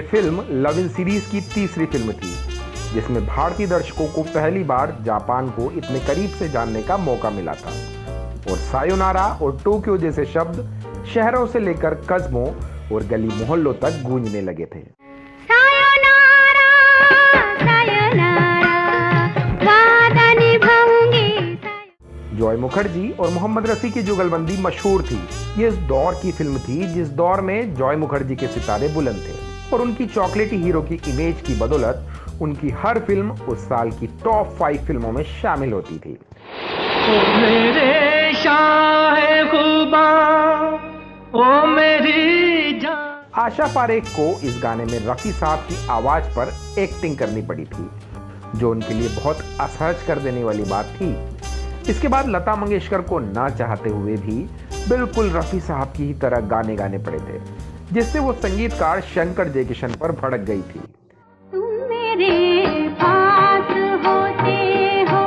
Film love in series की तीसरी film थी, जिसमें भारतीय दर्शकों को पहली बार जापान को इतने करीब से जानने का मौका मिला था और सायोनारा और टोक्यो जैसे शब्द शहरों से लेकर कस्बों और गली मोहल्लों तक गूंजने लगे थे। जॉय मुखर्जी और मोहम्मद रफी की जुगलबंदी मशहूर थी। ये इस दौर की फिल्म थी जिस दौर में जॉय मुखर्जी के सितारे बुलंद थे और उनकी चॉकलेटी हीरो की इमेज की बदौलत उनकी हर फिल्म उस साल की टॉप 5 फिल्मों में शामिल होती थी। ओ मेरे शाह खुबा, ओ मेरी जान। आशा पारेख को इस गाने में रफी साहब की आवाज पर एक्टिंग करनी पड़ी थी, जो उनके लिए बहुत असहज कर देने वाली बात थी। इसके बाद लता मंगेशकर को ना चाहते हुए भी बिल्कुल रफी साहब की ही तरह गाने गाने पड़े थे, जिससे वो संगीतकार शंकर जयकिशन पर भड़क गई थी। तुम मेरे पास होते हो,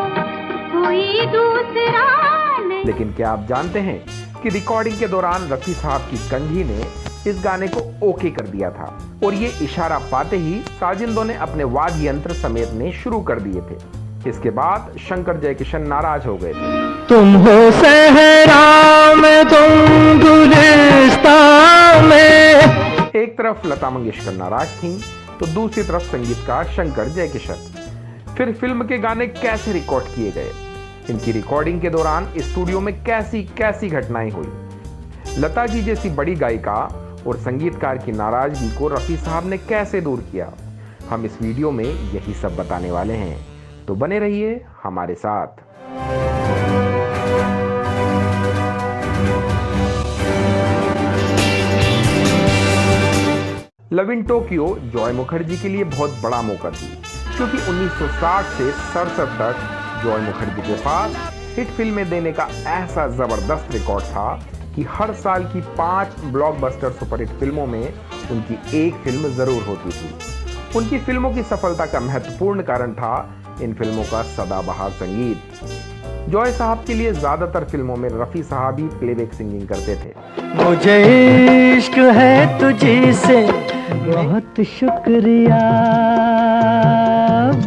कोई दूसरा नहीं। लेकिन क्या आप जानते हैं कि रिकॉर्डिंग के दौरान रफी साहब की कंघी ने इस गाने को ओके कर दिया था और ये इशारा पाते ही साजिंदों ने अपने वाद्य यंत्र समेटने शुरू कर दिए थे। इसके बाद शंकर जयकिशन नाराज हो गए थे। तुम हो सहरा में, तुम गुलिस्तान में। एक तरफ लता मंगेशकर नाराज थीं, तो दूसरी तरफ संगीतकार शंकर जयकिशन। फिर फिल्म के गाने कैसे रिकॉर्ड किए गए, इनकी रिकॉर्डिंग के दौरान स्टूडियो में कैसी कैसी घटनाएं हुई, लता जी जैसी बड़ी गायिका और संगीतकार की नाराजगी को रफी साहब ने कैसे दूर किया, हम इस वीडियो में यही सब बताने वाले हैं, तो बने रहिए हमारे साथ। Love in Tokyo Joy Mukherjee के लिए बहुत बड़ा मौका थी, क्योंकि 1960 से 67 तक जॉय मुखर्जी के पास हिट फिल्में देने का ऐसा जबरदस्त रिकॉर्ड था कि हर साल की 5 ब्लॉकबस्टर सुपरहिट फिल्मों में उनकी एक फिल्म जरूर होती थी। उनकी फिल्मों की सफलता का महत्वपूर्ण कारण था इन फिल्मों का सदाबहार संगीत। जॉय साहब के लिए ज्यादातर फिल्मों में रफी साहब ही प्लेबैक सिंगिंग करते थे। मुझे इश्क है तुझी से, बहुत शुक्रिया,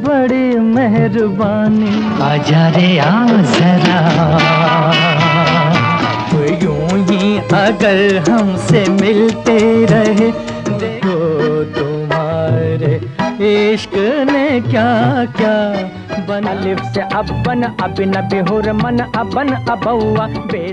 बड़ी मेहरबानी, आजा रे आ जरा, यूं ही अगर हमसे मिलते रहे, देखो तुम्हारे इश्क ने क्या क्या बना। लिप से अबन अबिन बिहुर मन अबन अबुआ।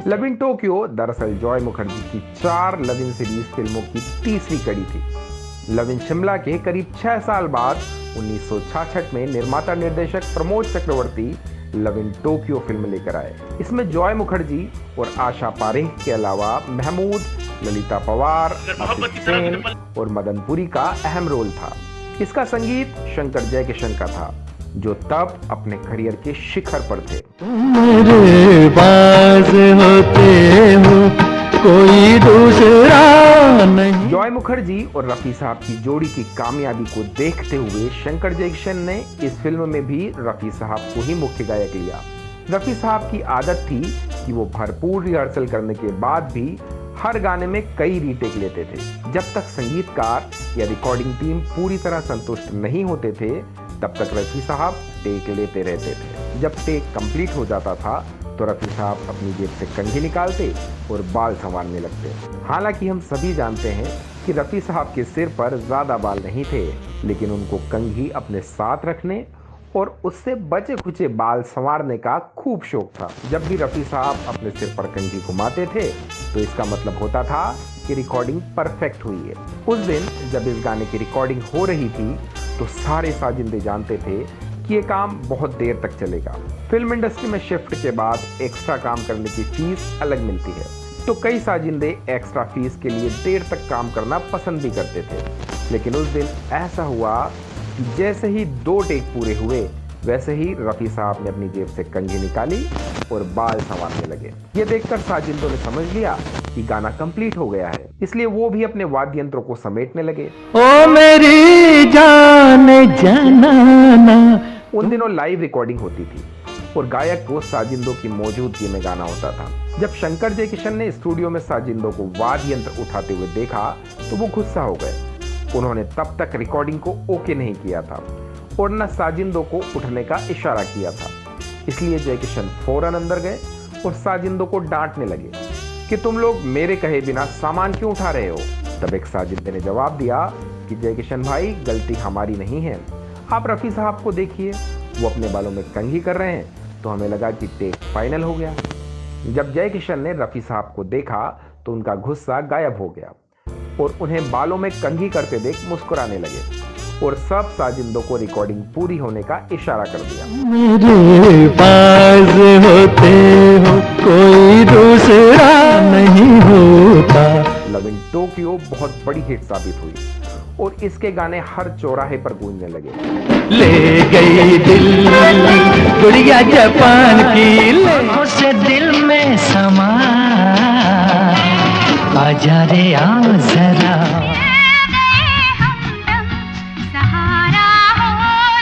लव इन टोक्यो दरअसल जॉय मुखर्जी की 4 लव इन सीरीज फिल्मों की तीसरी कड़ी थी। लव इन शिमला के करीब 6 साल बाद 1966 में निर्माता निर्देशक प्रमोद चक्रवर्ती लव इन टोक्यो फिल्म लेकर आए। इसमें जॉय मुखर्जी और आशा पारेख के अलावा महमूद, ललिता पवार, आसिफ सेन और मदन पुरी का अहम रोल था। इसका संगीत शंकर जयकिशन का था, जो तब अपने करियर के शिखर पर थे। मेरे बाज होते हो, कोई दूसरा नहीं। जॉय मुखर्जी और रफी साहब की जोड़ी की कामयाबी को देखते हुए शंकर जयकिशन ने इस फिल्म में भी रफी साहब को ही मुख्य गायक लिया। रफी साहब की आदत थी कि वो भरपूर रिहर्सल करने के बाद भी हर गाने में कई रीटेक लेते थे। जब तक संगीतकार या रिकॉर्डिंग टीम पूरी तरह संतुष्ट नहीं होते थे, तब तक रफी साहब टेक लेते रहते थे। जब टेक कंप्लीट हो जाता था तो रफी साहब अपनी जेब से कंघी निकालते और बाल संवारने लगते। हालांकि हम सभी जानते हैं कि रफी साहब के सिर पर ज्यादा बाल नहीं थे, लेकिन उनको कंघी अपने साथ रखने और उससे बचे खुचे बाल संवारने का खूब शौक था। जब भी रफी साहब अपने सिर पर कंघी घुमाते थे तो इसका मतलब होता था कि रिकॉर्डिंग परफेक्ट हुई है। उस दिन जब इस गाने की रिकॉर्डिंग हो रही थी तो सारे साजिंदे जानते थे कि ये काम बहुत देर तक चलेगा। फिल्म इंडस्ट्री में शिफ्ट के बाद एक्स्ट्रा काम करने की फीस अलग मिलती है, तो कई साजिंदे एक्स्ट्रा फीस के लिए देर तक काम करना पसंद भी करते थे। लेकिन उस दिन ऐसा हुआ कि जैसे ही 2 टेक पूरे हुए, वैसे ही रफी साहब ने अपनी जेब से कंघी निकाली और बाल संवारने लगे। ये देखकर साजिंदों ने समझ लिया कि गाना कंप्लीट हो गया है, इसलिए वो भी अपने वाद्य यंत्रों को समेटने लगे। ओ मेरी जान जनाना। उन दिनों लाइव रिकॉर्डिंग होती थी और गायक को साजिंदों की मौजूदगी में गाना होता था। जब शंकर जयकिशन ने स्टूडियो में साजिंदों को वाद्य यंत्र उठाते हुए देखा तो वो गुस्सा हो गए उन्होंने तब तक रिकॉर्डिंग को ओके नहीं किया था और न साजिंदो को उठने का इशारा किया था। इसलिए जय किशन फौरन अंदर गए और साजिंदो को डांटने लगे कि तुम लोग मेरे कहे बिना सामान क्यों उठा रहे हो। तब एक साजिंदे ने जवाब दिया कि जय किशन भाई, गलती हमारी नहीं है, आप रफ़ी साहब को देखिए, वो अपने बालों में कंघी कर रहे हैं। तो हमें लगा कि टेक फाइनल हो गया। जब जय किशन ने रफ़ी साहब को देखा तो उनका गुस्सा गायब हो गया और उन्हें बालों में कंघी करते देख मुस्कुराने लगे और सब साजिंदों को रिकॉर्डिंग पूरी होने का इशारा कर दिया। मेरे पास होते हो कोई दूसरा नहीं होता। लव इन टोक्यो बहुत बड़ी हिट साबित हुई और इसके गाने हर चौराहे पर गूंजने लगे। ले गई दिल गुड़िया जापान की, आँखों से दिल में समा, आजा रे आ जरा। सहारा हो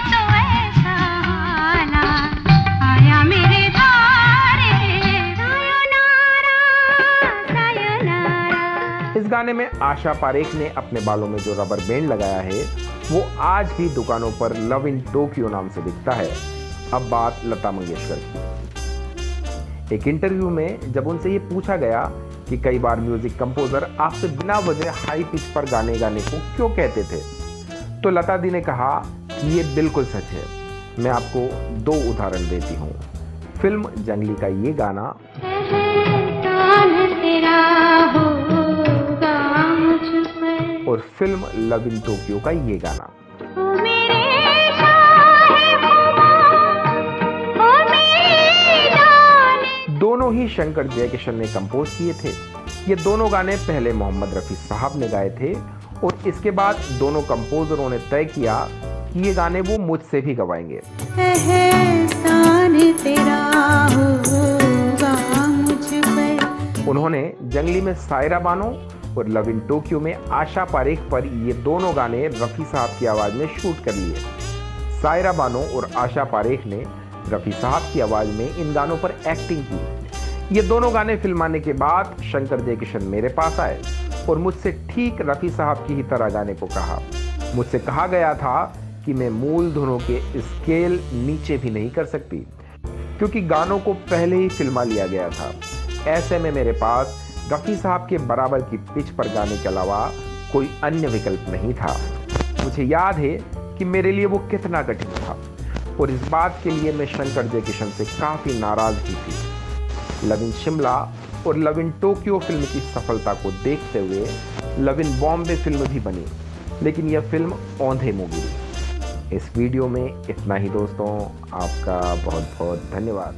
तो ऐसा हालात, आया मेरे द्वारे, सायोनारा सायोनारा। इस गाने में आशा पारेख ने अपने बालों में जो रबर बैंड लगाया है वो आज भी दुकानों पर लव इन टोक्यो नाम से दिखता है। अब बात लता मंगेशकर की। एक इंटरव्यू में जब उनसे ये पूछा गया कि कई बार म्यूजिक कंपोजर आपसे बिना वजह हाई पिच पर गाने गाने को क्यों कहते थे, तो लता दी ने कहा कि ये बिल्कुल सच है। मैं आपको 2 उदाहरण देती हूँ। फिल्म जंगली का ये गाना तेरा होगा मुझ पर, और फिल्म लव इन टोक्यो का ये गाना। ओ मेरे शाहे खुदा, ओ मेरी जाने। दोनों ही शंकर जयकिशन ने कंपोज किए थे। ये दोनों गाने पहले मोहम्मद रफ़ी साहब ने गाए थे और इसके बाद दोनों कंपोजरों ने तय किया कि ये गाने वो मुझसे भी गवाएंगे। एहसान तेरा होगा मुझ पर। उन्होंने जंगली में सायरा बानो और लव इन टोक्यो में आशा पारेख पर ये दोनों गाने रफ़ी साहब की आवाज़ में शूट कर लिए। सायरा बानो और आशा पारेख ने रफ़ी साहब की आवाज़ में इन गानों पर एक्टिंग की। ये दोनों गाने फिल्माने के बाद शंकर जयकिशन मेरे पास आए और मुझसे ठीक रफ़ी साहब की ही तरह गाने को कहा। मुझसे कहा गया था कि मैं मूल धुनों के स्केल नीचे भी नहीं कर सकती क्योंकि गानों को पहले ही फिल्मा लिया गया था। ऐसे में मेरे पास रफ़ी साहब के बराबर की पिच पर गाने के अलावा कोई अन्य विकल्प नहीं था। मुझे याद है कि मेरे लिए वो कितना कठिन था और इस बात के लिए मैं शंकर जयकिशन से काफ़ी नाराज़ भी थी। लव इन शिमला और लव इन टोक्यो फिल्म की सफलता को देखते हुए लव इन बॉम्बे फिल्म भी बनी, लेकिन यह फिल्म औंधे मुँह गिरी। इस वीडियो में इतना ही दोस्तों, आपका बहुत बहुत धन्यवाद।